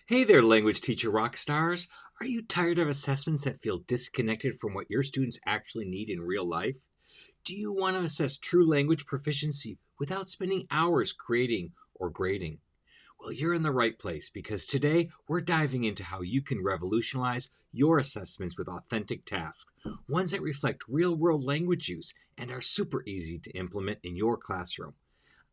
Hey there, language teacher rock stars. Are you tired of assessments that feel disconnected from what your students actually need in real life? Do you want to assess true language proficiency without spending hours creating or grading? Well, you're in the right place because today we're diving into how you can revolutionize your assessments with authentic tasks, ones that reflect real world language use and are super easy to implement in your classroom.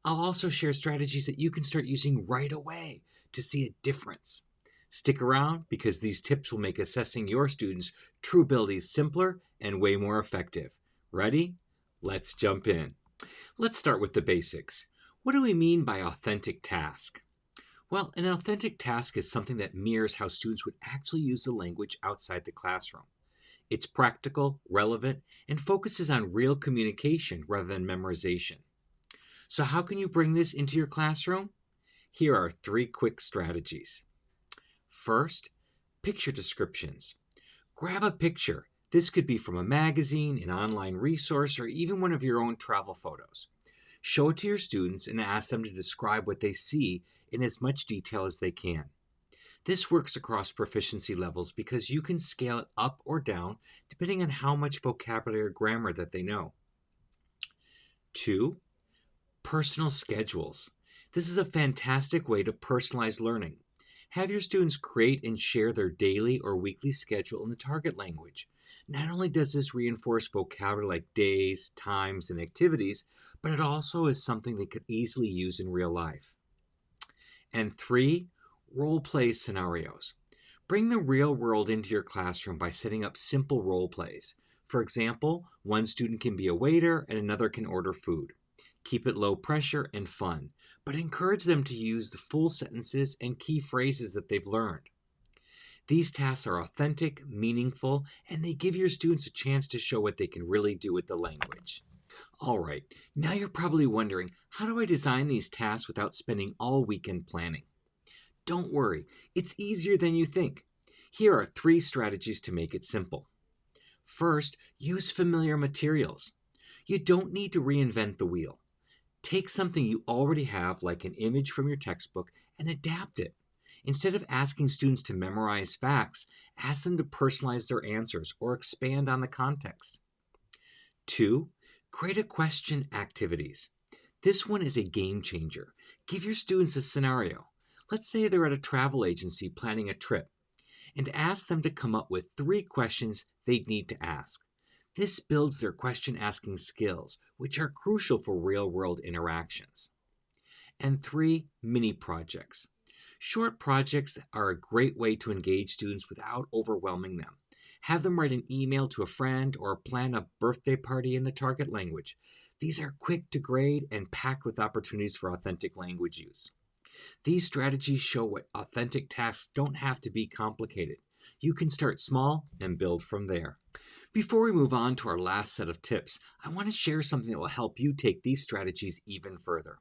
I'll also share strategies that you can start using right away to see a difference. Stick around because these tips will make assessing your students' true abilities simpler and way more effective. Ready? Let's jump in. Let's start with the basics. What do we mean by authentic task? Well, an authentic task is something that mirrors how students would actually use the language outside the classroom. It's practical, relevant, and focuses on real communication rather than memorization. So, how can you bring this into your classroom? Here are 3 quick strategies. First, picture descriptions. Grab a picture. This could be from a magazine, an online resource, or even one of your own travel photos. Show it to your students and ask them to describe what they see in as much detail as they can. This works across proficiency levels because you can scale it up or down depending on how much vocabulary or grammar that they know. 2. Personal schedules. This is a fantastic way to personalize learning. Have your students create and share their daily or weekly schedule in the target language. Not only does this reinforce vocabulary like days, times, and activities, but it also is something they could easily use in real life. And 3, role play scenarios. Bring the real world into your classroom by setting up simple role plays. For example, one student can be a waiter and another can order food. Keep it low pressure and fun, but encourage them to use the full sentences and key phrases that they've learned. These tasks are authentic, meaningful, and they give your students a chance to show what they can really do with the language. All right, now you're probably wondering, how do I design these tasks without spending all weekend planning? Don't worry, it's easier than you think. Here are 3 strategies to make it simple. First, use familiar materials. You don't need to reinvent the wheel. Take something you already have, like an image from your textbook, and adapt it. Instead of asking students to memorize facts, ask them to personalize their answers or expand on the context. 2. Create a question activities. This one is a game changer. Give your students a scenario. Let's say they're at a travel agency planning a trip, and ask them to come up with 3 questions they'd need to ask. This builds their question-asking skills, which are crucial for real-world interactions. And 3, mini projects. Short projects are a great way to engage students without overwhelming them. Have them write an email to a friend or plan a birthday party in the target language. These are quick to grade and packed with opportunities for authentic language use. These strategies show what authentic tasks don't have to be complicated. You can start small and build from there. Before we move on to our last set of tips, I want to share something that will help you take these strategies even further.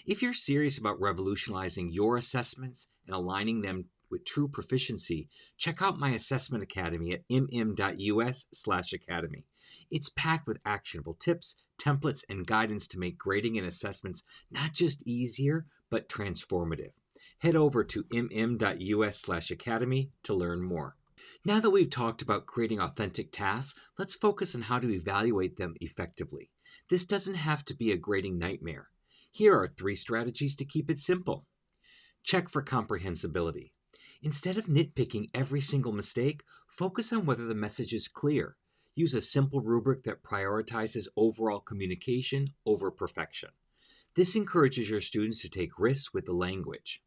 If you're serious about revolutionizing your assessments and aligning them with true proficiency, check out my assessment academy at mm.us/academy. It's packed with actionable tips, templates, and guidance to make grading and assessments not just easier, but transformative. Head over to mm.us/academy to learn more. Now that we've talked about creating authentic tasks, let's focus on how to evaluate them effectively. This doesn't have to be a grading nightmare. Here are 3 strategies to keep it simple. Check for comprehensibility. Instead of nitpicking every single mistake, focus on whether the message is clear. Use a simple rubric that prioritizes overall communication over perfection. This encourages your students to take risks with the language.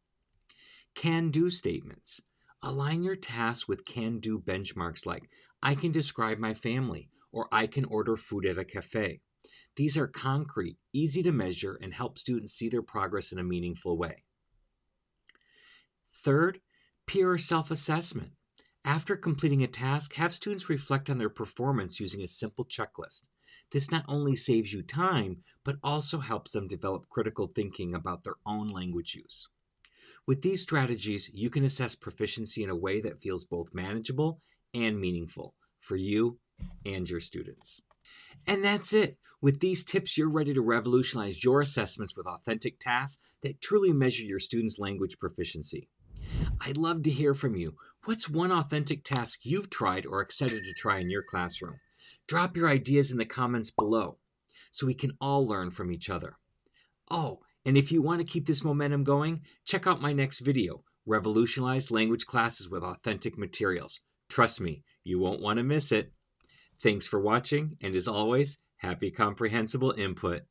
Can-do statements. Align your tasks with can-do benchmarks like, I can describe my family, or I can order food at a cafe. These are concrete, easy to measure, and help students see their progress in a meaningful way. Third, peer self-assessment. After completing a task, have students reflect on their performance using a simple checklist. This not only saves you time, but also helps them develop critical thinking about their own language use. With these strategies, you can assess proficiency in a way that feels both manageable and meaningful for you and your students. And that's it. With these tips, you're ready to revolutionize your assessments with authentic tasks that truly measure your students' language proficiency. I'd love to hear from you. What's one authentic task you've tried or excited to try in your classroom? Drop your ideas in the comments below so we can all learn from each other. Oh, and if you want to keep this momentum going, check out my next video, Revolutionize Language Classes with Authentic Materials. Trust me, you won't want to miss it. Thanks for watching, and as always, happy comprehensible input.